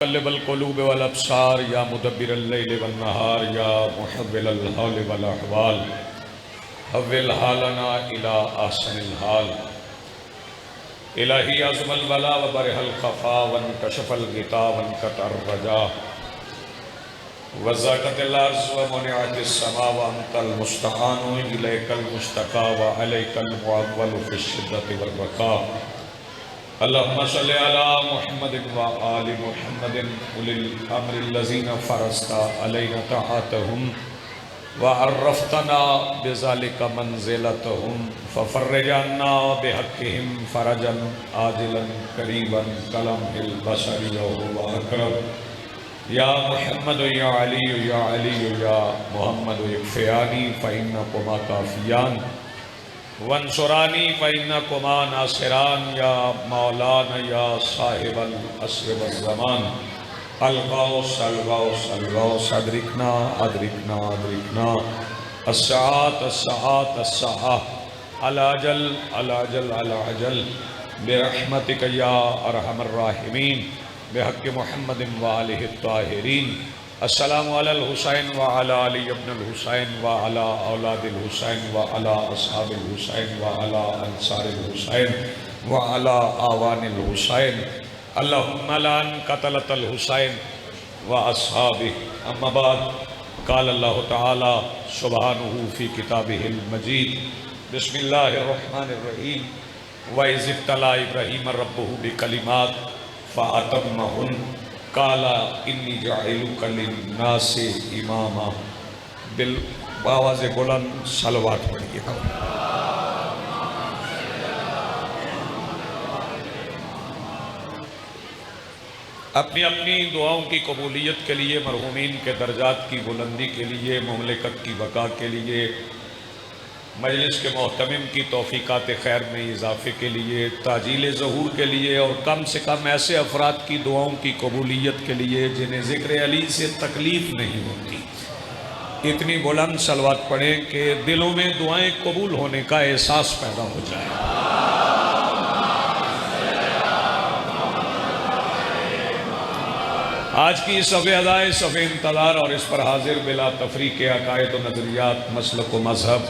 مقلب القلوب والابصار یا مدبر اللیل والنہار یا محول الحال والاحوال حول حالنا الى احسن الحال الہی عظم الولا وبرح الخفا وانکشف الغطا وانقطع الرجا وزاقت الارض ومنعت السماء وانت المستعان الیک المشتقى وعلیک المعول فی الشدۃ والرخاء اللہم صلی علی محمد وآل محمد اولی الامر الذین فرضت علینا طاعتهم وعرفتنا بذلک منزلتهم ففرج عنا بحقهم فرجا عاجلا قریبا کلمح البشر وهو اقرب یا محمد یا علی یا محمد اکفیانی فإنکما کافیان وانصرانی فإنکما ناصران یا مولانا یا صاحب العصر والزمان الغوث الغوث الغوث ادرکنا ادرکنا ادرکنا الساعات الساعات الساعات العجل العجل العجل برحمتک یا ارحم الراحمین بحق محمد وآلہ الطاہرین السلام علی الحسین وعلی علی ابن الحسین وعلی اولاد الحسین وعلی اصحاب الحسین وعلی انصار الحسین وعلی آوان الحسین اللہم لعن قتلۃ الحسین واصحابہ اما بعد قال اللہ تعالی سبحانہ فی کتابہ المجید بسم اللہ الرحمن الرحیم وَإِذِ ابْتَلَىٰ إِبْرَاهِيمَ رَبُّهُ بِكَلِمَاتٍ فَأَتَمَّهُنَّ قال انی جاعلک للناس اماما بآواز بلند صلوات پڑھیے گا۔ اپنی اپنی دعاؤں کی قبولیت کے لیے، مرحومین کے درجات کی بلندی کے لیے، مملکت کی بقا کے لیے، مجلس کے محتمم کی توفیقات خیر میں اضافے کے لیے، تعجیل ظہور کے لیے، اور کم سے کم ایسے افراد کی دعاؤں کی قبولیت کے لیے جنہیں ذکر علی سے تکلیف نہیں ہوتی، اتنی بلند صلوات پڑھیں کہ دلوں میں دعائیں قبول ہونے کا احساس پیدا ہو جائے۔ آج کی صف ادائے صف انتظار اور اس پر حاضر بلا تفریق عقائد و نظریات، مسلک و مذہب،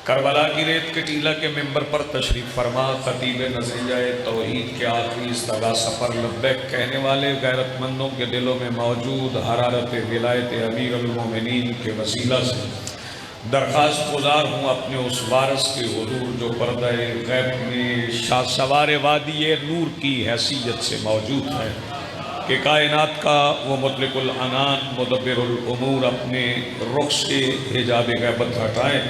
کربلا کی ریت کے ٹیلہ کے ممبر پر تشریف فرما خطیب نظریہ توحید کے آخری استغاثہ سفر لبیک کہنے والے غیرت مندوں کے دلوں میں موجود حرارت ولایت امیر المومنین کے وسیلہ سے درخواست گزار ہوں اپنے اس وارث کے حضور جو پردہ غیب میں شاہ سوار وادی نور کی حیثیت سے موجود ہے، کہ کائنات کا وہ مطلق العنان مدبر الامور اپنے رخ سے حجاب غیبت ہٹائیں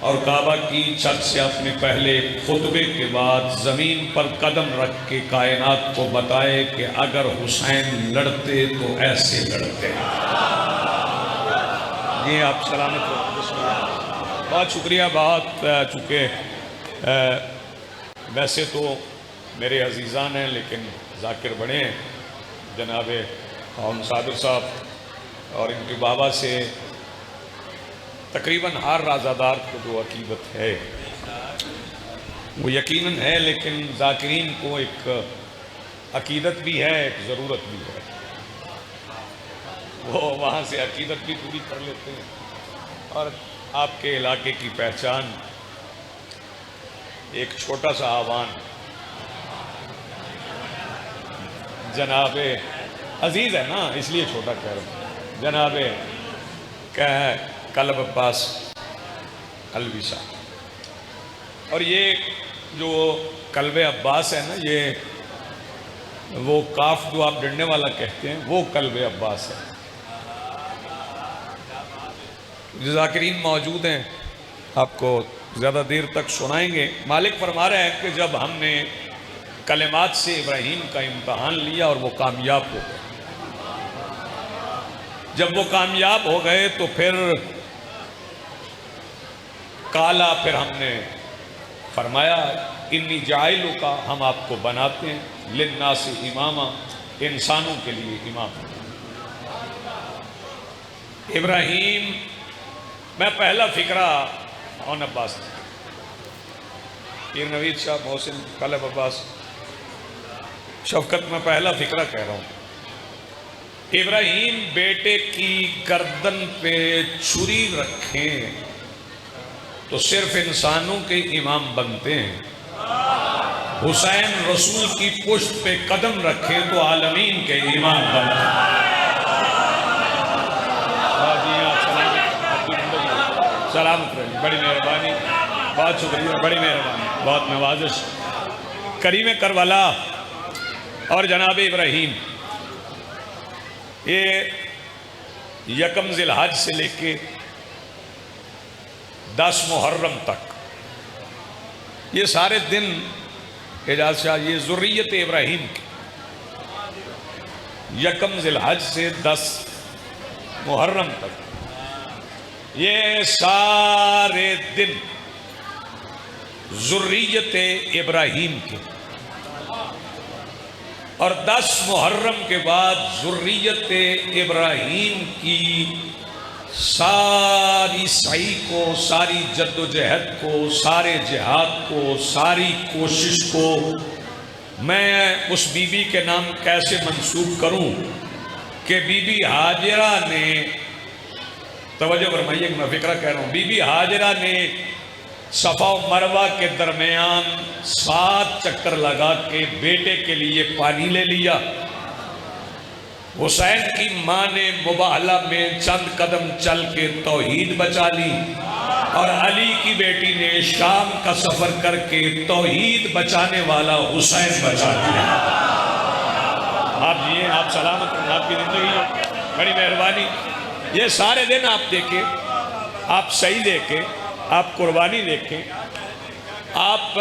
اور کعبہ کی چھت سے اپنے پہلے خطبے کے بعد زمین پر قدم رکھ کے کائنات کو بتائے کہ اگر حسین لڑتے تو ایسے لڑتے۔ یہ آپ سلامت ہو۔ بہت شکریہ، بہت چونکہ ویسے تو میرے عزیزان ہیں لیکن ذاکر بڑے ہیں، جناب خان صادر صاحب، اور ان کے بابا سے تقریباً ہر رازادار کو جو عقیدت ہے وہ یقیناً ہے، لیکن ذاکرین کو ایک عقیدت بھی ہے، ایک ضرورت بھی ہے، وہ وہاں سے عقیدت بھی پوری کر لیتے ہیں۔ اور آپ کے علاقے کی پہچان ایک چھوٹا سا آوان جناب عزیز ہے نا، اس لیے چھوٹا کہہ رہا ہوں، جناب کیا ہے قلب عباس علوی صاحب۔ اور یہ جو قلب عباس ہے نا، یہ وہ کاف جو آپ ڈنڈے والا کہتے ہیں وہ قلب عباس ہے۔ ذاکرین موجود ہیں، آپ کو زیادہ دیر تک سنائیں گے۔ مالک فرما رہے ہیں کہ جب ہم نے کلمات سے ابراہیم کا امتحان لیا اور وہ کامیاب ہو گئے، جب وہ کامیاب ہو گئے تو پھر کالا، پھر ہم نے فرمایا انی جاعلو کا، ہم آپ کو بناتے ہیں للناس اماما، انسانوں کے لیے امام۔ ابراہیم میں پہلا فکرہ عون عباس پیر نوید شاہ محسن قلب عباس شفقت میں پہلا فکرہ کہہ رہا ہوں ابراہیم بیٹے کی گردن پہ چھری رکھیں تو صرف انسانوں کے امام بنتے ہیں، حسین رسول کی پشت پہ قدم رکھیں تو عالمین کے امام بنتے ہیں۔ سلامت رہیے، بڑی مہربانی، بہت شکریہ، بڑی مہربانی، بہت نوازش۔ کریم کربلا اور جناب ابراہیم یہ یکم ذی الحج سے لے کے 10 محرم تک یہ سارے دن اعجاز شاہ یہ ذریت ابراہیم کی یکم ذی الحج سے 10 محرم تک یہ سارے دن ذریت ابراہیم کے، اور 10 محرم کے بعد ذریت ابراہیم کی ساری سعی کو، ساری جد و جہد کو، سارے جہاد کو، ساری کوشش کو میں اس بی بی کے نام کیسے منسوب کروں کہ بی بی ہاجرہ نے، توجہ فرمائیے کہ میں فکرہ کہہ رہا ہوں، بی بی ہاجرہ نے صفا و مروہ کے درمیان 7 چکر لگا کے بیٹے کے لیے پانی لے لیا۔ حسین کی ماں نے مباہلہ میں چند قدم چل کے توحید بچا لی، اور علی کی بیٹی نے شام کا سفر کر کے توحید بچانے والا حسین بچا دیا۔ آپ جیئے، آپ سلامت ہیں، آپ کی زندگی ہو، بڑی مہربانی۔ یہ سارے دن آپ دیکھیں، آپ صحیح دیکھیں، آپ قربانی دیکھیں، آپ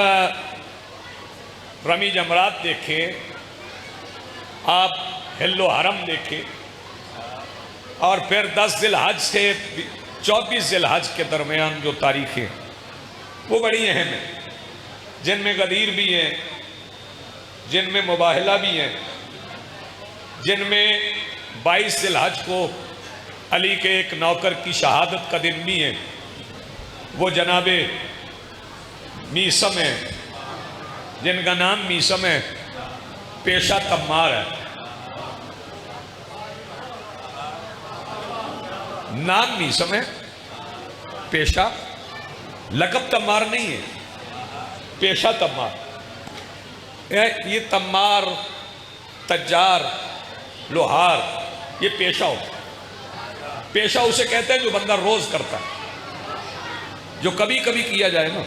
رمی جمرات دیکھیں، آپ حل و حرم دیکھیں، اور پھر 10 ذی الحج سے 24 ذی الحج کے درمیان جو تاریخیں وہ بڑی اہم ہیں، جن میں غدیر بھی ہیں، جن میں مباہلہ بھی ہیں، جن میں 22 ذی الحج کو علی کے ایک نوکر کی شہادت کا دن بھی ہے، وہ جناب میسم ہے، جن کا نام میسم ہے، پیشہ تمار ہے، نام میسم ہے، پیشہ لقب تمار نہیں ہے، پیشہ تمار۔ یہ تمار، تجار، لوہار، یہ پیشہ ہوتا ہے۔ پیشہ اسے کہتے ہیں جو بندہ روز کرتا ہے، جو کبھی کبھی کیا جائے نا۔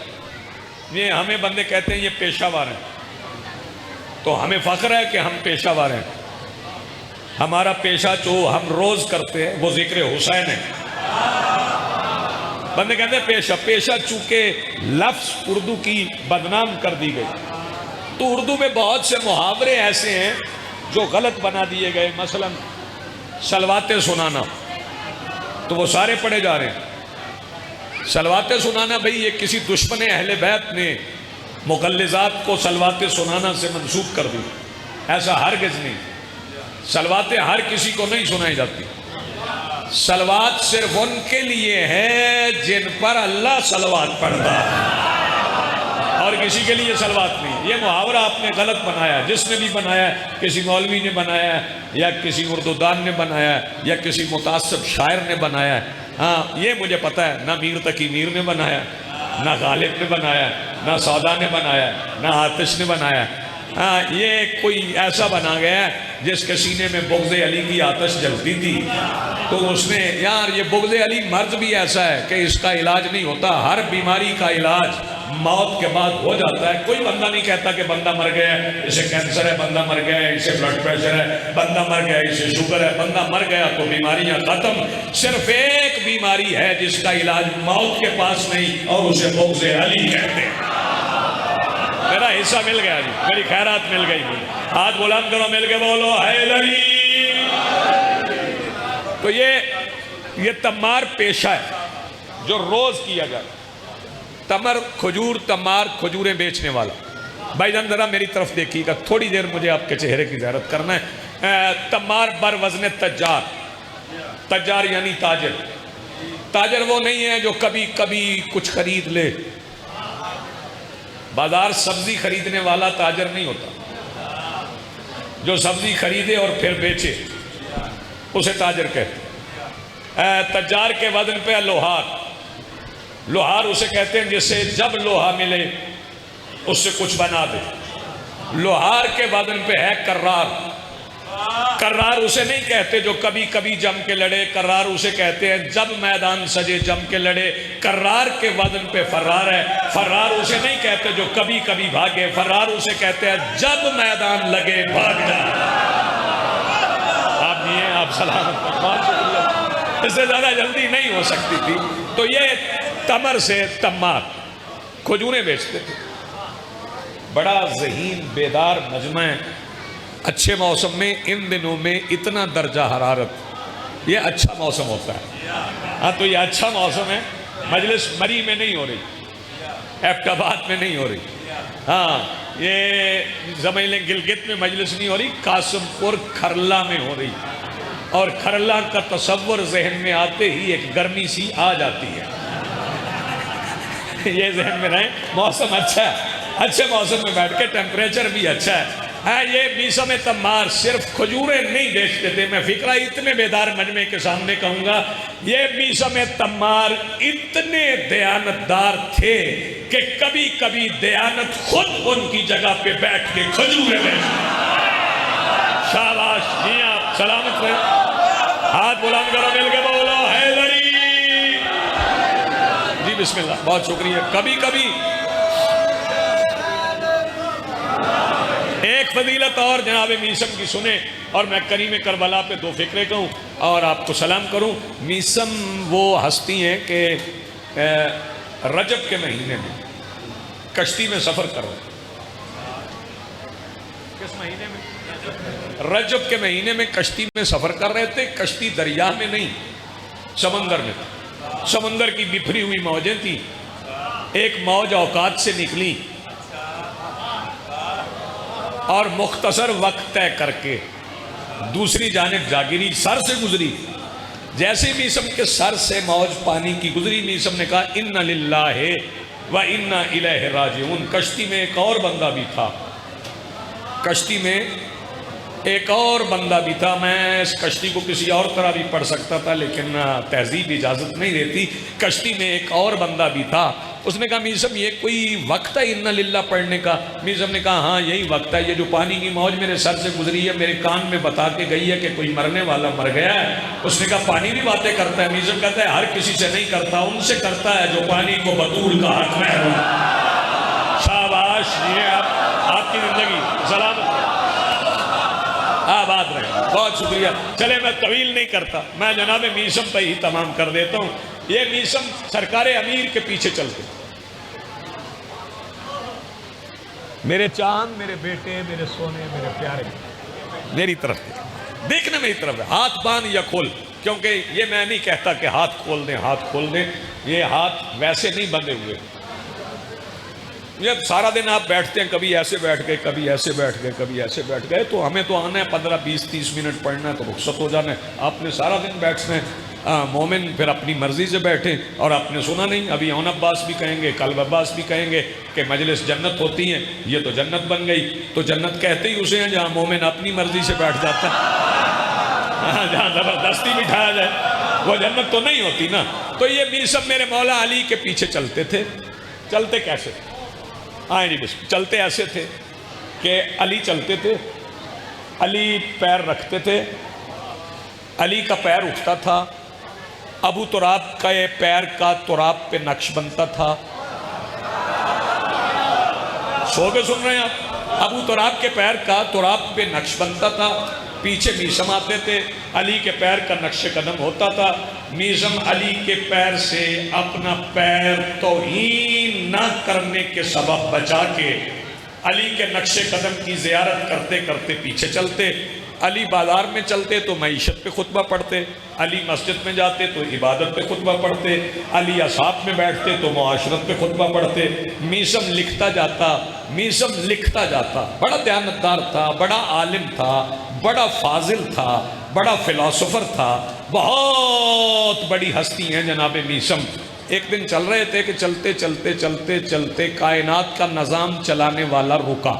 یہ ہمیں بندے کہتے ہیں یہ پیشہ وار ہیں، تو ہمیں فخر ہے کہ ہم پیشہ وار ہیں۔ ہمارا پیشہ جو ہم روز کرتے ہیں وہ ذکر حسین ہے۔ بندے کہتے ہیں پیشہ، پیشہ چونکہ لفظ اردو کی بدنام کر دی گئی، تو اردو میں بہت سے محاورے ایسے ہیں جو غلط بنا دیے گئے، مثلا صلواتیں سنانا، تو وہ سارے پڑھے جا رہے ہیں۔ صلواتیں سنانا بھئی یہ کسی دشمن اہل بیت نے مغلظات کو صلواتیں سنانا سے منسوب کر دی، ایسا ہرگز نہیں۔ صلواتیں ہر کسی کو نہیں سنائی جاتی، صلوات صرف ان کے لیے ہے جن پر اللہ صلوات پڑھتا ہے، اور کسی کے لیے صلوات نہیں۔ یہ محاورہ آپ نے غلط بنایا ہے، جس نے بھی بنایا ہے، کسی مولوی نے بنایا ہے، یا کسی اردو دان نے بنایا ہے، یا کسی متعصب شاعر نے بنایا ہے۔ ہاں یہ مجھے پتا ہے، نہ میر تقی میر نے بنایا، نہ غالب نے بنایا، نہ سودا نے بنایا، نہ آتش نے بنایا۔ ہاں یہ کوئی ایسا بنا گیا ہے جس کے سینے میں بغض علی کی آتش جلتی تھی، تو اس نے، یار یہ بغض علی مرض بھی ایسا ہے کہ اس کا علاج نہیں ہوتا، ہر بیماری کا علاج موت کے بعد ہو جاتا ہے۔ کوئی بندہ نہیں کہتا کہ بندہ مر گیا ہے، اسے کینسر ہے، بندہ مر گیا ہے، اسے بلڈ پریشر ہے، بندہ مر گیا ہے، اسے شوگر ہے، بندہ مر گیا تو بیماریاں ختم۔ صرف ایک بیماری ہے جس کا علاج موت کے پاس نہیں، اور اسے بغض علی کہتے ہیں۔ میرا حصہ مل گیا جی، میری خیرات مل گئی مجھے۔ ہاتھ بلند کرو، مل کے بولو حیدری۔ تو یہ تمار پیشہ ہے جو روز کیا جائے۔ تمر کھجور، تمار کھجوریں بیچنے والا۔ بھائی جان ذرا میری طرف دیکھیے گا، تھوڑی دیر مجھے آپ کے چہرے کی زیارت کرنا ہے۔ تمار بر وزن تجار، تجار یعنی تاجر۔ تاجر وہ نہیں ہے جو کبھی کبھی کچھ خرید لے، بازار سبزی خریدنے والا تاجر نہیں ہوتا، جو سبزی خریدے اور پھر بیچے۔ اسے تاجر کہتے ہیں۔ تجار کے وزن پہ ہے لوہار، لوہار اسے کہتے ہیں جسے جب لوہا ملے اس سے کچھ بنا دے۔ لوہار کے وزن پہ ہے کرار، کرار اسے نہیں کہتے جو کبھی کبھی جم کے لڑے، کرار اسے کہتے ہیں جب میدان سجے جم کے لڑے۔ کرار کے وزن پہ فرار ہے، فرار اسے نہیں کہتے جو کبھی کبھی بھاگے، فرار اسے کہتے ہیں جب میدان لگے بھاگ جا۔ آپ نہیں ہیں، آپ سلامت ہیں، بہت شکریہ، اس سے زیادہ جلدی نہیں ہو سکتی تھی۔ تو یہ تمر سے تمار کھجوریں بیچتے تھے، بڑا ذہین بیدار مجمع ہے۔ اچھے موسم میں ان دنوں میں اتنا درجہ حرارت، یہ اچھا موسم ہوتا ہے۔ ہاں تو یہ اچھا موسم ہے، مجلس مری میں نہیں ہو رہی، ایبٹ آباد میں نہیں ہو رہی، ہاں یہ سمجھ لیں گلگت میں مجلس نہیں ہو رہی، قاسم پور کھرلا میں ہو رہی، اور کھرلا کا تصور ذہن میں آتے ہی ایک گرمی سی آ جاتی ہے۔ یہ ذہن میں رہیں، موسم اچھا ہے، اچھے موسم میں بیٹھ کے ٹیمپریچر بھی اچھا ہے۔ یہ میسم تمار صرف کھجوریں نہیں بیچتے تھے، میں فکرہ اتنے بیدار مجمع کے سامنے کہوں گا، یہ میسم تمار اتنے دیانتدار تھے کہ کبھی کبھی دیانت خود ان کی جگہ پہ بیٹھ کے کھجوریں بیچتے۔ شاباش، جی آپ سلامت رہے، ہاتھ بلند کرو، مل کے بولو حیدری۔ جی بسم اللہ، بہت شکریہ۔ کبھی کبھی ایک فضیلت اور جناب میسم کی سنیں، اور میں کریم کربلا پہ دو فکرے کہوں اور آپ کو سلام کروں۔ میسم وہ ہستی ہیں کہ رجب کے مہینے میں کشتی میں سفر کر رہے ہیں۔ کس مہینے میں؟ رجب کے مہینے میں کشتی میں سفر کر رہے تھے۔ کشتی دریا میں نہیں، سمندر میں تھا، سمندر کی بکھری ہوئی موجیں تھیں۔ ایک موج اوقات سے نکلی اور مختصر وقت طے کر کے دوسری جانب جا گری، سر سے گزری۔ جیسے میسم کے سر سے موج پانی کی گزری، میسم نے کہا اِنَّ لِلَّهِ وَإِنَّا إِلَيْهِ رَاجِعُونَ۔ کشتی میں ایک اور بندہ بھی تھا، کشتی میں ایک اور بندہ بھی تھا۔ میں اس کشتی کو کسی اور طرح بھی پڑھ سکتا تھا لیکن تہذیب اجازت نہیں دیتی۔ کشتی میں ایک اور بندہ بھی تھا۔ اس نے کہا میسم یہ کوئی وقت ہے اِنَّ لِلَّهِ پڑھنے کا؟ میسم نے کہا ہاں یہی وقت ہے، یہ جو پانی کی موج میرے سر سے گزری ہے میرے کان میں بتا کے گئی ہے کہ کوئی مرنے والا مر گیا ہے۔ اس نے کہا پانی بھی باتیں کرتا ہے؟ میسم کہتا ہے ہر کسی سے نہیں کرتا، ان سے کرتا ہے جو پانی کو بطول کا حق محروم۔ شاباش، یہ آپ کی زندگی سلامت آباد رہے، بہت شکریہ۔ چلے میں طویل نہیں کرتا، میں جناب میسم پہ ہی تمام کر دیتا ہوں۔ یہ میسم سرکار امیر کے پیچھے چلتے، میرے چاند، میرے بیٹے، میرے سونے، میرے پیارے، میری طرف دیکھنے میری طرف ہے، ہاتھ باندھ یا کھول، کیونکہ یہ میں نہیں کہتا کہ ہاتھ کھول دیں، ہاتھ کھول دیں، یہ ہاتھ ویسے نہیں بندھے ہوئے۔ یہ سارا دن آپ بیٹھتے ہیں، کبھی ایسے بیٹھ گئے، کبھی ایسے بیٹھ گئے، کبھی ایسے بیٹھ گئے، تو ہمیں تو آنا ہے 15 20 30 منٹ پڑھنا ہے تو رخصت ہو جانا ہے۔ آپ نے سارا دن بیٹھنا ہے۔ مومن پھر اپنی مرضی سے بیٹھیں، اور آپ نے سنا نہیں، ابھی اون عباس بھی کہیں گے، کلب عباس بھی کہیں گے کہ مجلس جنت ہوتی ہیں، یہ تو جنت بن گئی۔ تو جنت کہتے ہی اسے ہیں جہاں مومن اپنی مرضی سے بیٹھ جاتا ہے، جہاں زبردستی بٹھایا جائے وہ جنت تو نہیں ہوتی نا۔ تو یہ میسم میرے مولا علی کے پیچھے چلتے تھے۔ چلتے کیسے؟ آئیں جی بس، چلتے ایسے تھے کہ علی چلتے تھے، علی پیر رکھتے تھے، علی کا پیر اٹھتا تھا، ابو تراب کا پیر کا تراب پہ نقش بنتا تھا۔ سو کے سن رہے ہیں آپ؟ ابو تراب کے پیر کا تراب پہ نقش بنتا تھا، پیچھے میسم آتے تھے، علی کے پیر کا نقش قدم ہوتا تھا۔ میسم علی کے پیر سے اپنا پیر توہین نہ کرنے کے سبب بچا کے علی کے نقش قدم کی زیارت کرتے کرتے پیچھے چلتے۔ علی بازار میں چلتے تو معیشت پہ خطبہ پڑھتے، علی مسجد میں جاتے تو عبادت پہ خطبہ پڑھتے، علی اصحاب میں بیٹھتے تو معاشرت پہ خطبہ پڑھتے۔ میسم لکھتا جاتا، میسم لکھتا جاتا، بڑا دیانتدار تھا، بڑا عالم تھا، بڑا فاضل تھا، بڑا فلاسفر تھا، بہت بڑی ہستی ہیں جناب میسم۔ ایک دن چل رہے تھے کہ چلتے چلتے چلتے چلتے کائنات کا نظام چلانے والا رکا۔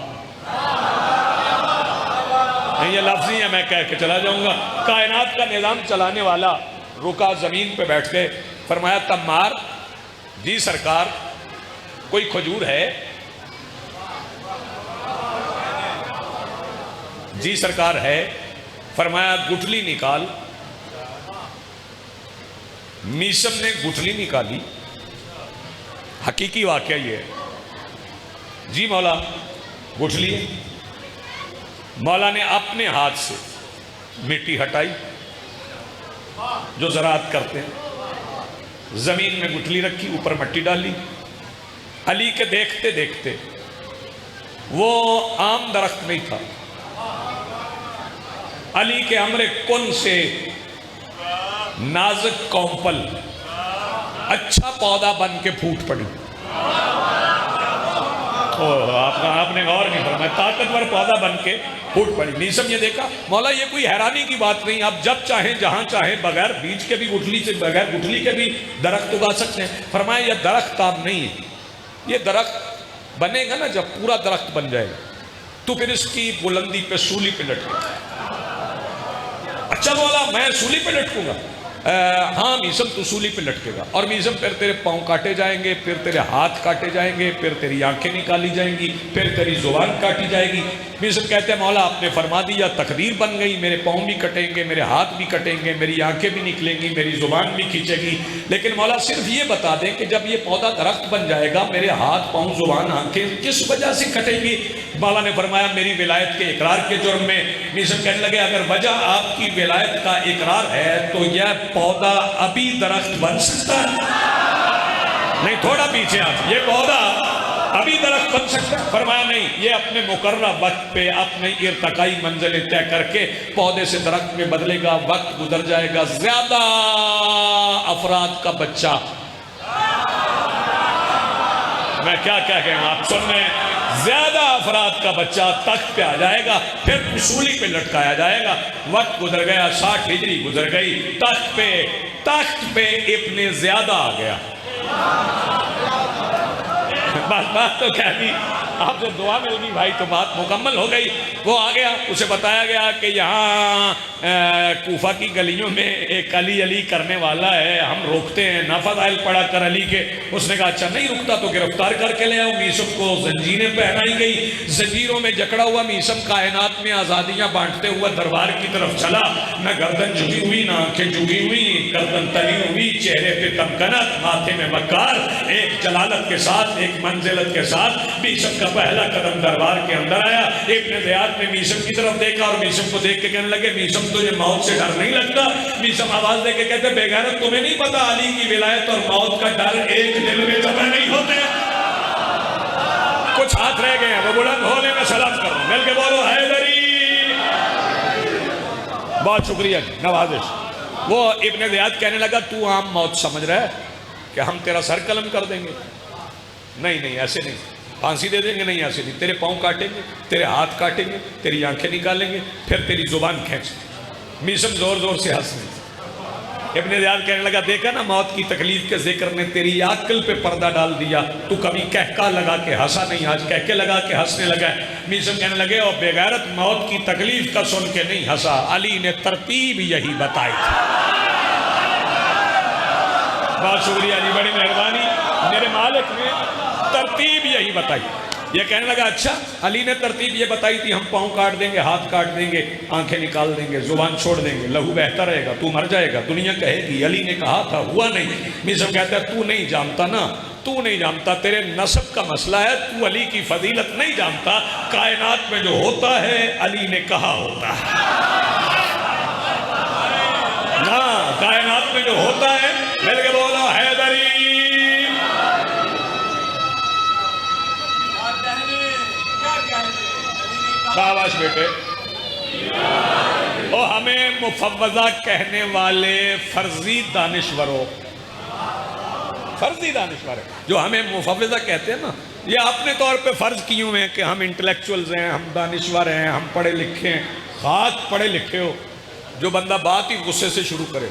نہیں یہ لفظ ہی ہے، میں کہہ کے چلا جاؤں گا۔ کائنات کا نظام چلانے والا رکا، زمین پہ بیٹھ کے فرمایا تمار جی سرکار کوئی کھجور ہے؟ جی سرکار ہے۔ فرمایا گٹھلی نکال۔ میسم نے گٹھلی نکالی، حقیقی واقعہ یہ ہے۔ جی مولا گٹھلی ہے۔ مولا نے اپنے ہاتھ سے مٹی ہٹائی جو زراعت کرتے ہیں، زمین میں گٹھلی رکھی، اوپر مٹی ڈالی۔ علی کے دیکھتے دیکھتے وہ عام درخت نہیں تھا، علی کے امر کن سے نازک کومپل اچھا پودا بن کے پھوٹ پڑی۔ آپ نے غور نہیں فرمایا، طاقتور پودا بن کے پھوٹ پڑی۔ میسم یہ دیکھا، مولا یہ کوئی حیرانی کی بات نہیں، آپ جب چاہیں جہاں چاہیں بغیر بیج کے بھی گٹھلی سے، بغیر گٹھلی کے بھی درخت اگا سکتے ہیں۔ فرمایا یہ درخت آپ نہیں ہے، یہ درخت بنے گا نا جب پورا درخت بن جائے گا تو پھر اس کی بلندی پہ سولی پہ لٹکے گا۔ اچھا مولا میں سولی پہ لٹکوں گا؟ ہاں میسم تو سولی پہ لٹکے گا، اور میسم پھر تیرے پاؤں کاٹے جائیں گے، پھر تیرے ہاتھ کاٹے جائیں گے، پھر تیری آنکھیں نکالی جائیں گی، پھر تیری زبان کاٹی جائے گی۔ میسم کہتے ہیں مولا آپ نے فرما دیا، تقدیر بن گئی، میرے پاؤں بھی کٹیں گے، میرے ہاتھ بھی کٹیں گے، میری آنکھیں بھی نکلیں گی، میری زبان بھی کھینچے گی، لیکن مولا صرف یہ بتا دیں کہ جب یہ پودا درخت بن جائے گا میرے ہاتھ پاؤں زبان آنکھیں کس وجہ سے کٹیں گی؟ مولا نے فرمایا میری ولایت کے اقرار کے جرم میں۔ میسم کہنے لگے اگر وجہ آپ کی ولایت کا اقرار ہے تو یہ پودا ابھی درخت بن سکتا ہے؟ نہیں تھوڑا پیچھے آپ، یہ پودا ابھی درخت بن سکتا ہے؟ فرمایا نہیں، یہ اپنے مقررہ وقت پہ اپنے ارتقائی منزلیں طے کر کے پودے سے درخت میں بدلے گا، وقت گزر جائے گا، زیادہ افراد کا بچہ، میں کیا کہہ ہوں آپ سن رہے ہیں، زیادہ افراد کا بچہ تخت پہ آ جائے گا، پھر سولی پہ لٹکایا جائے گا۔ وقت گزر گیا، 60 ہجری گزر گئی، تخت پہ ابن زیادہ آ گیا۔ بات تو کہہ دی، آپ سے دعا مل گئی بھائی تو بات مکمل ہو گئی۔ وہ آ گیا، اسے بتایا گیا کہ یہاں کوفہ کی گلیوں میں ایک علی علی کرنے والا ہے، ہم روکتے ہیں، نافذائل پڑا کر علی کے۔ اس نے کہا اچھا نہیں رکتا تو گرفتار کر کے لے آؤ۔ میسم کو زنجیریں پہنائی گئی، زنجیروں میں جکڑا ہوا میسم کائنات میں آزادیاں بانٹتے ہوا دربار کی طرف چلا، نہ گردن جھکی ہوئی، نہ آنکھیں جھکی ہوئی، گردن تلی ہوئی، چہرے پہ تمکنت، ماتھے میں وقار، ایک جلالت کے ساتھ، ایک منزلت کے ساتھ میسم کا پہلا قدم دربار کے اندر آیا۔ ابن زیاد نے میسم کی طرف دیکھا اور میسم کو دیکھ کے کہنے لگے میسم تجھے موت سے ڈر نہیں لگتا؟ میسم آواز دے کے کہتے بے غیرت تمہیں نہیں پتا علی کی ولایت اور موت کا ڈر ایک دل میں جمع نہیں ہوتے۔ کچھ ہاتھ رہ گئے ہیں، وہ بلند ہونے میں سلام کر رہا ہوں، مل کے بولو حیدری۔ بہت شکریہ جی، نوازش۔ وہ ابن زیاد کہنے لگا تو عام موت سمجھ رہا ہے کہ ہم تیرا سر قلم کر دیں گے؟ نہیں ایسے نہیں، پھانسی دے دیں گے؟ نہیں ایسے نہیں، تیرے پاؤں کاٹیں گے، تیرے ہاتھ کاٹیں گے، تیری آنکھیں نکالیں گے، پھر تیری زبان کھینچیں گے۔ میسم زور زور سے ہنسنے۔ ابن زیاد کہنے لگا دیکھا نا موت کی تکلیف کے ذکر نے تیری عقل پہ پردہ ڈال دیا، تو کبھی کہکا لگا کے ہنسا نہیں، آج کہکے لگا کے ہنسنے لگا ہے۔ میسم کہنے لگے اور بے غیرت موت کی تکلیف کا سن کے نہیں ہنسا، علی نے ترتیب یہی بتائی تھی۔ بہت شکریہ جی، بڑی مہربانی، میرے مالک نے ترتیب یہی بتائی۔ یہ کہنے لگا اچھا علی نے ترتیب یہ بتائی تھی، ہم پاؤں کاٹ دیں گے، ہاتھ کاٹ دیں گے، آنکھیں نکال دیں گے، زبان چھوڑ دیں گے، لہو بہتا رہے گا، تو مر جائے گا، دنیا کہے گی علی نے کہا تھا، ہوا نہیں۔ میسم کہتا ہے تو نہیں جانتا نا، تو نہیں جانتا، تیرے نسب کا مسئلہ ہے، تو علی کی فضیلت نہیں جانتا، کائنات میں جو ہوتا ہے علی نے کہا ہوتا ہے۔ ہاں کائنات میں جو ہوتا ہے، مل کے بولو حیدری۔ شاباش بیٹے، او ہمیں مفوضہ کہنے والے فرضی دانشوروں، فرضی دانشور ہے جو ہمیں مفوضہ کہتے ہیں نا، یہ اپنے طور پہ فرض کیے ہوئے ہیں کہ ہم انٹلیکچولز ہیں، ہم دانشور ہیں، ہم پڑھے لکھے ہیں۔ خاک پڑھے لکھے ہو، جو بندہ بات ہی غصے سے شروع کرے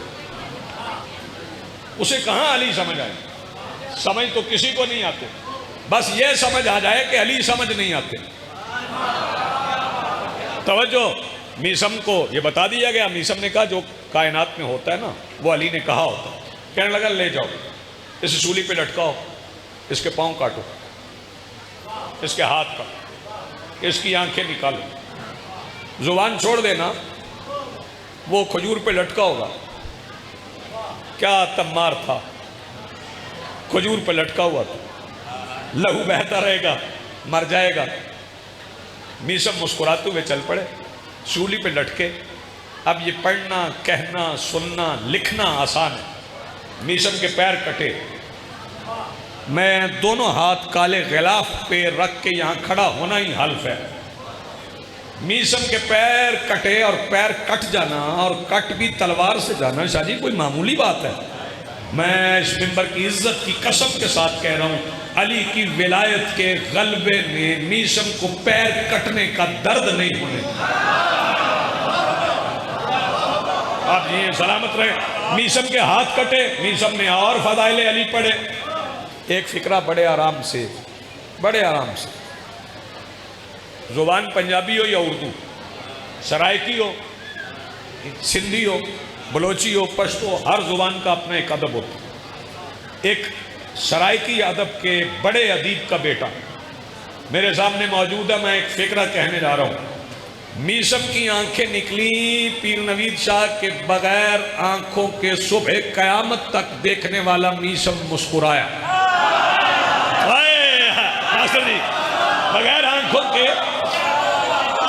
اسے کہاں علی سمجھ آئے؟ سمجھ تو کسی کو نہیں آتے، بس یہ سمجھ آ جائے کہ علی سمجھ نہیں آتے۔ توجہ، میسم کو یہ بتا دیا گیا. میسم نے کہا جو کائنات میں ہوتا ہے نا وہ علی نے کہا ہوتا. کہنے لگا لے جاؤ اسے سولی پہ لٹکاؤ, اس کے پاؤں کاٹو, اس کے ہاتھ کاٹو, اس کی آنکھیں نکالو, زبان چھوڑ دینا. وہ کھجور پہ لٹکا ہوگا, کیا تمار تھا, کھجور پہ لٹکا ہوا تھا, لہو بہتا رہے گا, مر جائے گا. میسم مسکراتے ہوئے چل پڑے, سولی پہ لٹکے. اب یہ پڑھنا, کہنا, سننا, لکھنا آسان ہے. میسم کے پیر کٹے, میں دونوں ہاتھ کالے غلاف پہ رکھ کے یہاں کھڑا ہونا ہی حلف ہے. میسم کے پیر کٹے, اور پیر کٹ جانا اور کٹ بھی تلوار سے جانا شاہ جی کوئی معمولی بات ہے. میں اس منبر کی عزت کی قسم کے ساتھ کہہ رہا ہوں, علی کی ولایت کے غلبے میں میسم کو پیر کٹنے کا درد نہیں ہونے. آپ یہ سلامت رہے. میسم کے ہاتھ کٹے, میسم نے اور فضائل علی پڑھے. ایک فقرہ بڑے آرام سے, زبان پنجابی ہو یا اردو, سرائکی ہو, سندھی ہو, بلوچی ہو, پشتو, ہر زبان کا اپنا ایک ادب ہوتا. ایک سرائکی ادب کے بڑے ادیب کا بیٹا میرے سامنے موجود ہے. میں ایک فقرہ کہنے جا رہا ہوں. میسم کی آنکھیں نکلی, پیر نوید شاہ کے بغیر آنکھوں کے صبح قیامت تک دیکھنے والا میسم مسکرایا. بغیر آنکھوں کے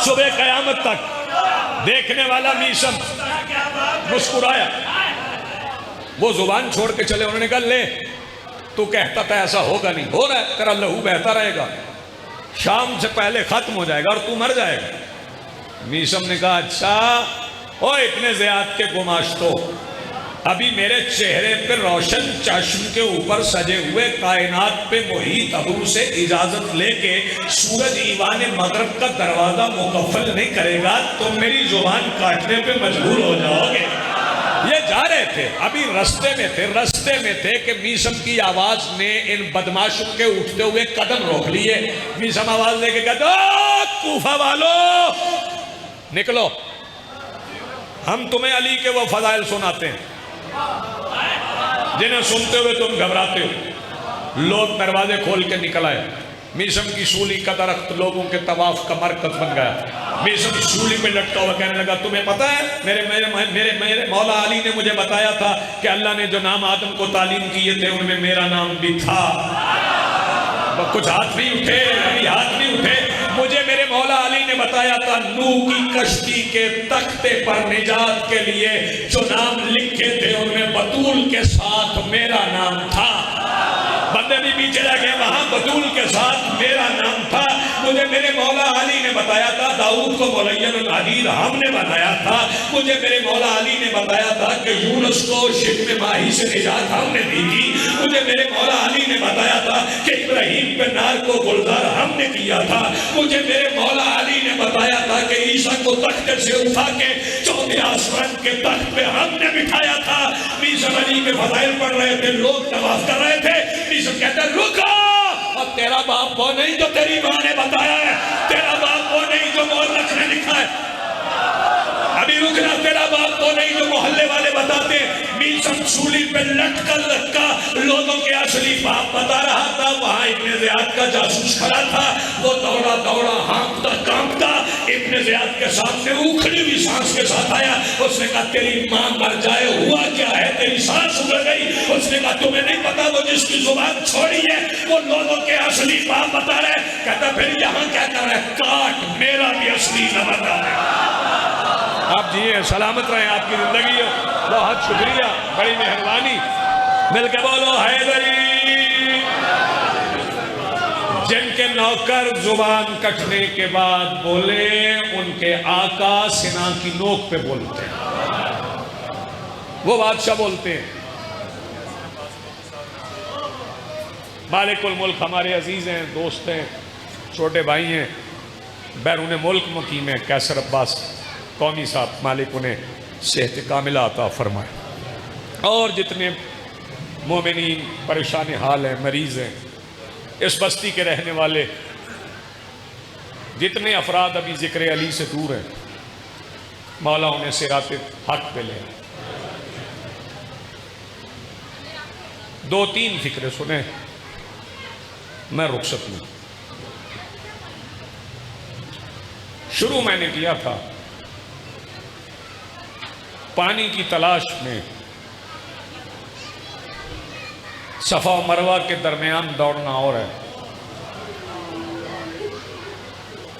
صبح قیامت تک دیکھنے والا میسم مسکرایا. وہ زبان چھوڑ کے چلے. انہوں نے کہا لے, تو کہتا تھا ایسا ہوگا نہیں, ہو رہا ہے, تیرا لہو بہتا رہے گا, شام سے پہلے ختم ہو جائے گا اور تو مر جائے گا. میسم نے کہا اچھا او ابن زیاد کے گماشتو, ابھی میرے چہرے پہ روشن چشم کے اوپر سجے ہوئے کائنات پہ محیط ابرو سے اجازت لے کے سورج ایوان مغرب کا دروازہ مکفل نہیں کرے گا, تم میری زبان کاٹنے پہ مجبور ہو جاؤ گے. یہ جا رہے تھے, ابھی رستے میں تھے کہ میسم کی آواز نے ان بدماشوں کے اٹھتے ہوئے قدم روک لیے. میسم آواز لے کے کہتا کوفہ والو نکلو, ہم تمہیں علی کے وہ فضائل سناتے ہیں جنہیں سنتے ہوئے تم گھبراتے ہو. لوگ دروازے کھول کے نکل آئے. میسم کی سولی کا درخت لوگوں کے طواف کا مرکز بن گیا. میسم سولی پہ لٹکا ہوا کہنے لگا تمہیں پتہ ہے میرے مولا علی نے مجھے بتایا تھا کہ اللہ نے جو نام آدم کو تعلیم کیے تھے ان میں میرا نام بھی تھا. کچھ ہاتھ نہیں اٹھے, ابھی ہاتھ نہیں اٹھے. مجھے میرے مولا علی نے بتایا تھا نوح کی کشتی کے تختے پر نجات کے لیے جو نام لکھے تھے ان میں بطول کے ساتھ میرا نام تھا. بندے بھی پیچھے رہ گئے, وہاں بطول کے ساتھ میرا نام تھا. مجھے میرے مولا علی نے بتایا تھا داؤد کو ملین الحدید ہم نے بتایا تھا. مجھے میرے مولا علی نے بتایا تھا کہ یونس کو شکم ماہی سے نجات ہم نے دی تھی. مجھے میرے مولا علی نے بتایا تھا کہ ابراہیم پہ نار کو گلزار ہم نے کیا تھا. مجھے میرے مولا علی نے بتایا تھا کہ عیسیٰ کو تخت سے اٹھا کے چوتھے آسمان کے تخت پہ ہم نے بٹھایا تھا. میسم علی کے فضائل پڑھ رہے تھے, لوگ طواف کر رہے تھے. میسم کہتا ہے رکو, اور تیرا باپ وہ نہیں جو تیری ماں نے بتایا ہے, تیرا باپ وہ نہیں جو مورخ نے لکھا ہے. ابھی رکنا, تیرا باپ وہ نہیں جو محلے والے بتاتے. میسم سولی پہ لٹکا لوگوں کے اصلی باپ بتا رہا تھا. وہاں ابن زیاد کا جاسوس کھڑا تھا, وہ دوڑا ہانپتا کانپتا ابن زیاد کے سامنے اکھڑی ہوئی سانس کے ساتھ آیا. اس نے کہا تیری ماں مر جائے, ہوا کیا ہے, تیری سانس اڑ گئی. اس نے کہا تمہیں نہیں پتا وہ جس کی زبان چھوڑی ہے وہ لوگوں کے اصلی باپ بتا رہے. کہتا پھر یہاں کیا کر رہا ہے, کاٹ, میرا بھی اصلی نہ بتا رہے. آپ جیئے, سلامت رہیں, آپ کی زندگی ہو. بہت شکریہ, بڑی مہربانی. مل کے بولو حیدری. جن کے نوکر زبان کٹنے کے بعد بولے ان کے آقا سنا کی نوک پہ بولتے ہیں, وہ بادشاہ بولتے ہیں. مالک الملک ہمارے عزیز ہیں, دوست ہیں, چھوٹے بھائی ہیں, بیرون ملک مقیم ہیں. قیصر عباس قومی صاحب, مالک انہیں صحت کاملہ عطا فرمائے. اور جتنے مومنین پریشان حال ہیں, مریض ہیں, اس بستی کے رہنے والے جتنے افراد ابھی ذکر علی سے دور ہیں, مولا انہیں صراط حق پہ لے آئے۔ دو تین فکریں سنیں، میں رخصت میں شروع میں نے کیا تھا پانی کی تلاش میں صفا و مروہ کے درمیان دوڑنا اور ہے۔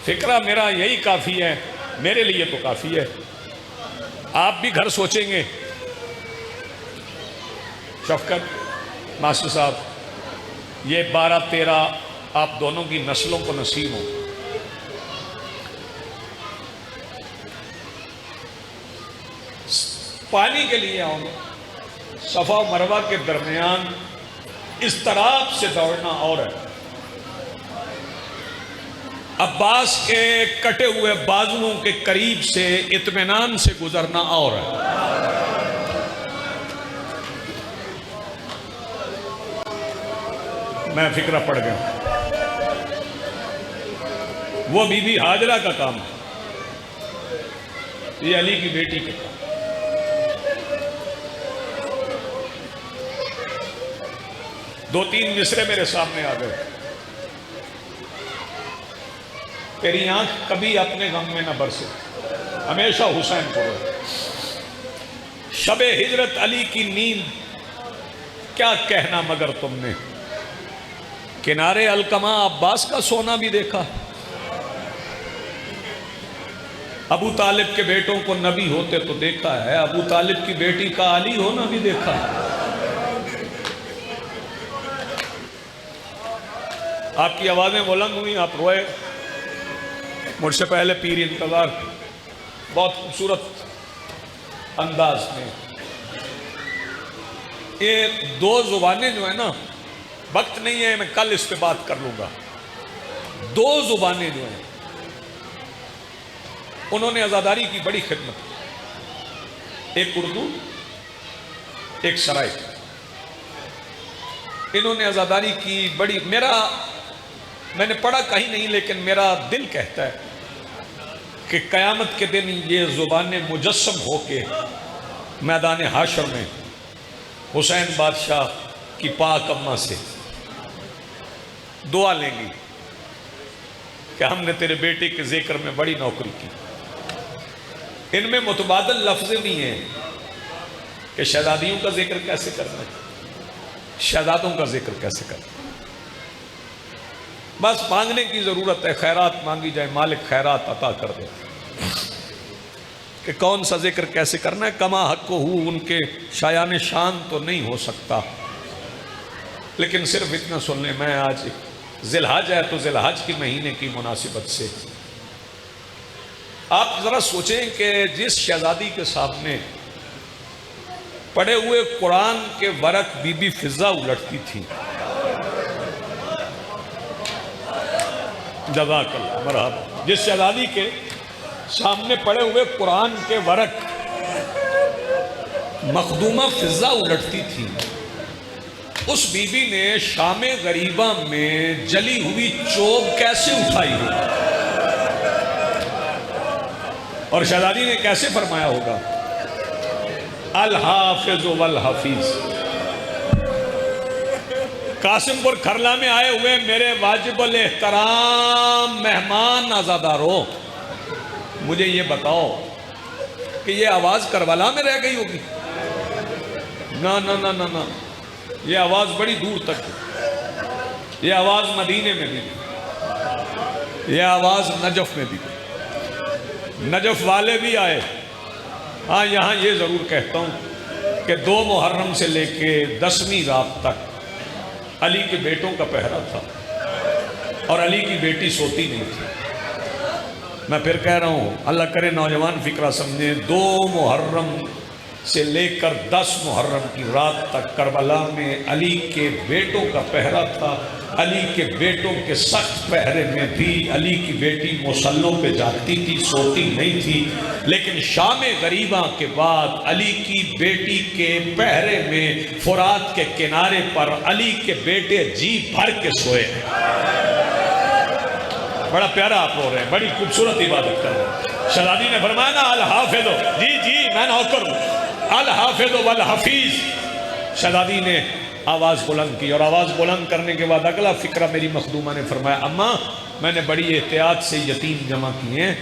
فکرہ میرا یہی کافی ہے، میرے لیے تو کافی ہے، آپ بھی گھر سوچیں گے۔ شفقت ماسٹر صاحب، یہ 12-13 آپ دونوں کی نسلوں کو نصیب ہو۔ پانی کے لیے آؤں، صفا و مروہ کے درمیان اس طرح سے دوڑنا اور ہے، عباس کے کٹے ہوئے بازوؤں کے قریب سے اطمینان سے گزرنا اور ہے۔ میں فکرہ پڑ گیا، وہ بی بی ہاجرہ کا کام ہے، یہ علی کی بیٹی کا کام۔ دو تین مصرے میرے سامنے آ گئے۔ تیری آنکھ کبھی اپنے غم میں نہ برسے، ہمیشہ حسین کو رہے۔ شب ہجرت علی کی نیند کیا کہنا مگر تم نے، کنارے القمہ عباس کا سونا بھی دیکھا۔ ابو طالب کے بیٹوں کو نبی ہوتے تو دیکھا ہے، ابو طالب کی بیٹی کا علی ہونا بھی دیکھا ہے۔ آپ کی آوازیں بلند ہوئی، آپ روئے۔ مجھ سے پہلے پیر انتظار بہت خوبصورت انداز میں، یہ دو زبانیں جو ہیں نا، وقت نہیں ہے میں کل اس پہ بات کر لوں گا، دو زبانیں جو ہیں انہوں نے عزاداری کی بڑی خدمت کی، ایک اردو ایک سرائے، انہوں نے عزاداری کی بڑی، میں نے پڑھا کہیں نہیں لیکن میرا دل کہتا ہے کہ قیامت کے دن یہ زبانیں مجسم ہو کے میدان حشر میں حسین بادشاہ کی پاک اماں سے دعا لیں گی کہ ہم نے تیرے بیٹے کے ذکر میں بڑی نوکری کی۔ ان میں متبادل لفظ بھی ہیں کہ شہزادیوں کا ذکر کیسے کرنا ہے، شہزادوں کا ذکر کیسے کرنا ہے۔ بس مانگنے کی ضرورت ہے، خیرات مانگی جائے، مالک خیرات عطا کر دے، کہ کون سا ذکر کیسے کرنا ہے۔ کما حق کو ہو، ان کے شایان شان تو نہیں ہو سکتا، لیکن صرف اتنا سن لیں، میں آج ذی الحج ہے تو ذی الحج کی مہینے کی مناسبت سے آپ ذرا سوچیں کہ جس شہزادی کے سامنے پڑے ہوئے قرآن کے ورق بی بی فضہ الٹتی تھی، جزاک اللہ مرحبا، جس شہزادی کے سامنے پڑے ہوئے قرآن کے ورق مخدومہ فضہ الٹتی تھی، اس بی بی نے شام غریبہ میں جلی ہوئی چوب کیسے اٹھائی ہو، اور شہزادی نے کیسے فرمایا ہوگا، الحافظ والحفیظ، قاسم پور کھرلا میں آئے ہوئے میرے واجب الاحترام مہمان آزادارو، مجھے یہ بتاؤ کہ یہ آواز کربلا میں رہ گئی ہوگی؟ نا نا نا نا نا، یہ آواز بڑی دور تک ہے، یہ آواز مدینے میں بھی تھی، یہ آواز نجف میں بھی تھی، نجف والے بھی آئے۔ ہاں یہاں یہ ضرور کہتا ہوں کہ 2 محرم سے لے کے 10ویں رات تک علی کے بیٹوں کا پہرا تھا اور علی کی بیٹی سوتی نہیں تھی۔ میں پھر کہہ رہا ہوں، اللہ کرے نوجوان فکرہ سمجھیں، 2 محرم سے لے کر 10 محرم کی رات تک کربلا میں علی کے بیٹوں کا پہرا تھا۔ علی کے بیٹوں کے سخت پہرے میں بھی علی کی بیٹی مصلوں پہ جاگتی تھی، سوتی نہیں تھی، لیکن شام غریبہ کے بعد علی کی بیٹی کے پہرے میں فرات کے کنارے پر علی کے بیٹے جی بھر کے سوئے ہیں۔ بڑا پیارا آپ ہو رہے ہیں، بڑی خوبصورت عبادت کر رہے ہیں۔ شہزادی نے فرمایا نا الحافظ، جی میں نوکر ہوں، الحافظ والحفیظ۔ شہزادی نے آواز بلند کی، اور آواز بلند کرنے کے بعد اگلا فکرہ میری مخدومہ نے فرمایا اماں میں نے بڑی احتیاط سے یتیم جمع کیے ہیں،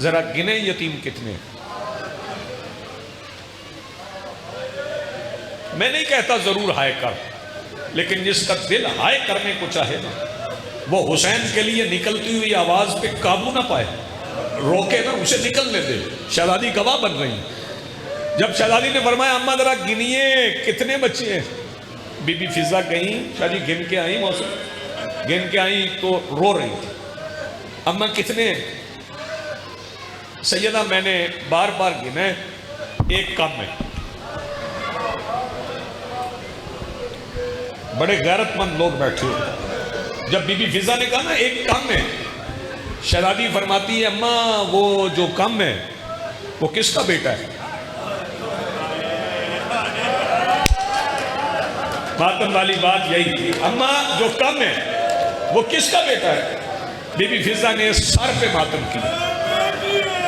ذرا گنے یتیم کتنے۔ میں نہیں کہتا ضرور ہائے کر، لیکن جس کا دل ہائے کرنے کو چاہے نا، وہ حسین کے لیے نکلتی ہوئی آواز پہ قابو نہ پائے، روکے نا، اسے نکلنے دے۔ شہزادی گواہ بن رہی ہیں۔ جب شہزادی نے فرمایا اماں ذرا گنیے کتنے بچے ہیں، بی بی فضہ گئیں، شاہ جی گن کے آئیں، موسم گن کے آئیں تو رو رہی تھی، اماں کتنے ہیں؟ سیدہ میں نے بار بار گنا ہے، ایک کم ہے۔ بڑے غیرت مند لوگ بیٹھے ہوئے، جب بی بی فضہ نے کہا نا ایک کم ہے، شہزادی فرماتی ہے اماں وہ جو کم ہے وہ کس کا بیٹا ہے؟ ماتم والی بات یہی تھی، اماں جو کم ہے وہ کس کا بیٹا ہے؟ بی بی فضہ نے سر پہ ماتم کی،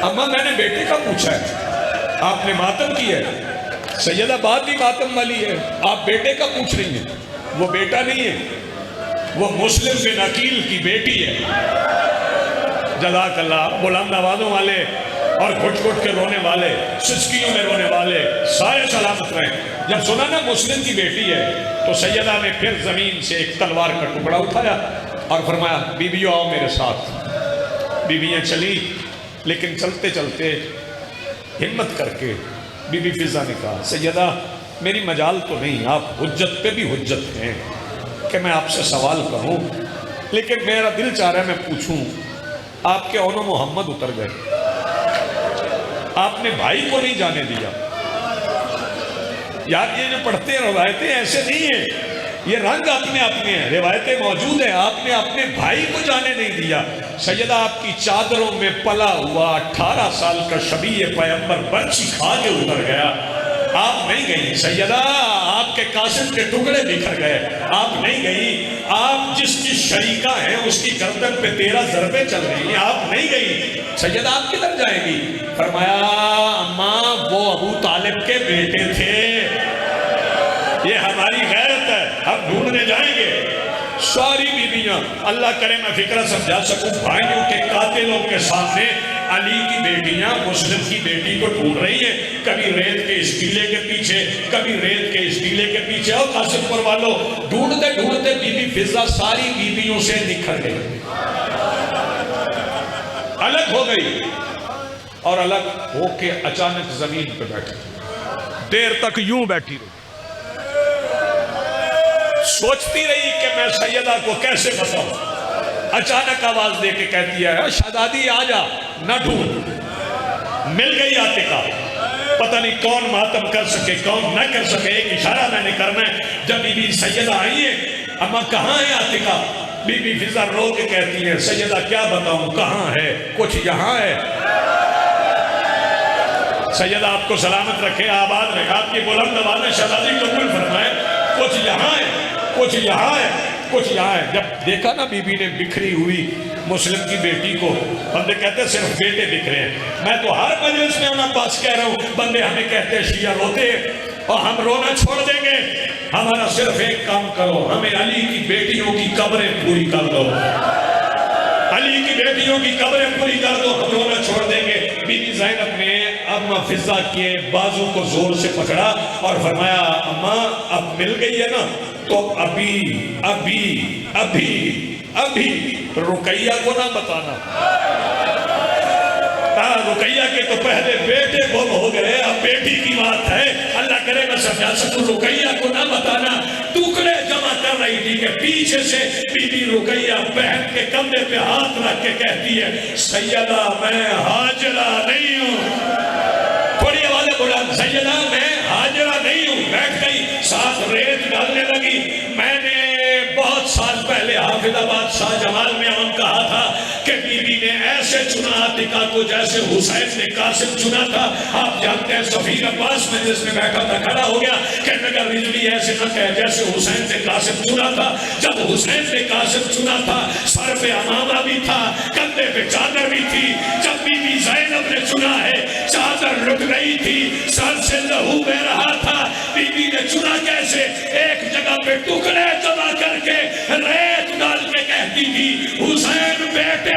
اماں میں نے بیٹے کا پوچھا ہے، آپ نے ماتم کی ہے۔ سیدہ بات بھی ماتم والی ہے، آپ بیٹے کا پوچھ رہی ہیں، وہ بیٹا نہیں ہے، وہ مسلم بن عقیل کی بیٹی ہے۔ جزاک اللہ، بلند آوازوں والے اور گھٹ گھٹ کے رونے والے، سسکیوں میں رونے والے سارے سلامت رہیں۔ جب سنا نا مسلم کی بیٹی ہے تو سیدہ نے پھر زمین سے ایک تلوار کا ٹکڑا اٹھایا اور فرمایا بیویوں آؤ میرے ساتھ۔ بیویاں چلی، لیکن چلتے چلتے ہمت کر کے بی بی فضہ نے کہا سیدہ میری مجال تو نہیں، آپ حجت پہ بھی حجت ہیں کہ میں آپ سے سوال کروں، لیکن میرا دل چاہ رہا ہے میں پوچھوں، آپ کے اونو محمد اتر گئے، آپ نے بھائی کو نہیں جانے دیا۔ یار یہ جو پڑھتے ہیں روایتیں ایسے نہیں ہیں، یہ رنگ اپنے اپنے ہیں، روایتیں موجود ہیں، آپ نے اپنے بھائی کو جانے نہیں دیا۔ سیدہ آپ کی چادروں میں پلا ہوا 18 سال کا شبیہ پیغمبر برچی کھا کے اتر گیا، آپ نہیں گئی۔ سیدہ آپ کے قاسم کے ٹکڑے بکھر گئے، آپ نہیں گئی۔ آپ جس کی شریکہ ہیں اس کی گردن پہ 13 ضربیں چل رہی ہیں، آپ نہیں گئی۔ سیدہ آپ کدھر جائے گی؟ فرمایا اماں وہ ابو طالب کے بیٹے تھے، یہ ہماری غیرت ہے، ہم ڈھونڈنے جائیں گے۔ ساری بیویاں، اللہ کرے میں فکرہ سمجھا سکوں، بھائیوں کے قاتلوں کے سامنے علی کی بیٹیاں مسلم کی بیٹی کو ڈھونڈ رہی ہیں، کبھی ریت کے اس ٹیلے کے پیچھے، کبھی ریت کے اس ٹیلے کے پیچھے۔ اور قاسم پور والوں ڈھونڈتے ڈھونڈتے بی بی فضہ ساری بیویوں سے نکھر گئی، الگ ہو گئی، اور الگ ہو کے اچانک زمین پہ بیٹھی، دیر تک یوں بیٹھی رہی، سوچتی رہی کہ میں سیدہ کو کیسے بتاؤں۔ اچانک آواز دے کے کہتی ہے شہزادی آ جا، نہ ڈھونڈ۔ مل گئی عاتقہ، پتہ نہیں کون ماتم کر سکے کون نہ کر سکے، ایک اشارہ میں نے کرنا ہے۔ جب بی بی سیدہ آئی ہے، اماں کہاں ہے عاتقہ؟ بی بی فضہ رو کے کہتی ہے سیدہ کیا بتاؤں کہاں ہے، کچھ یہاں ہے۔ سیدہ آپ کو سلامت رکھے، آباد رکھے، آپ کی بلند آواز میں شہزادی قبول فرمائے، کچھ یہاں ہے، کچھ یہاں ہے، کچھ یہاں ہے۔ جب دیکھا نا بی بی نے بکھری ہوئی مسلم کی بیٹی کو، بندے کہتے ہیں صرف بیٹے بکھرے ہیں، میں تو ہر مجلس میں انہاں پاس کہہ رہا ہوں، بندے ہمیں کہتے ہیں شیعہ روتے ہیں، اور ہم رونا چھوڑ دیں گے، ہمارا صرف ایک کام کرو، ہمیں علی کی بیٹیوں کی قبریں پوری کر دو، علی کی بیٹیوں کی قبریں پوری کر دو، ہم رونا چھوڑ دیں گے۔ بی بی زینب نے اماں فضہ کے بازو کو زور سے پکڑا اور فرمایا اماں اب مل گئی ہے نا، تو ابھی رقیہ کو نہ بتانا۔ رقیہ کے تو پہلے بیٹے گم ہو گئے، اب بیٹی کی بات ہے، اللہ کرے میں سمجھا سکوں، رقیہ کو نہ بتانا۔ ٹکڑے جمع کر رہی تھی کہ پیچھے سے بی بی رقیہ بہن کے کندھے پہ ہاتھ رکھ کے کہتی ہے سیدہ میں ہاجرہ نہیں ہوں، تھوڑی آوازیں بولا سیدہ میں ہاجرہ نہیں ہوں۔ بیٹھ گئی، ساتھ ریت ڈالنے لگی۔ میں نے بہت سال پہلے حافظ آباد شاہ جمال میں ہم کہا تھا کہ بی بی نے ایسے چنا عاتقہ کو جیسے حسین نے قاسم چنا تھا۔ آپ جانتے ہیں سفیر عباس میں جس میں بیٹھا تھا کھڑا ہو گیا کہ مگر رجوی ایسے نہ کہے جیسے حسین نے قاسم چنا تھا۔ جب حسین نے قاسم چنا تھا سر پہ امامہ بھی تھا، کندھے پہ چادر بھی تھی. جب بی بی زینب نے چنا ہے چادر رک گئی تھی, سر سے لہو بہ رہا تھا. بی بی نے چنا کیسے؟ ایک جگہ پہ ٹکڑے جمع کر کے ریت ڈال کے کہتی تھی حسین بیٹے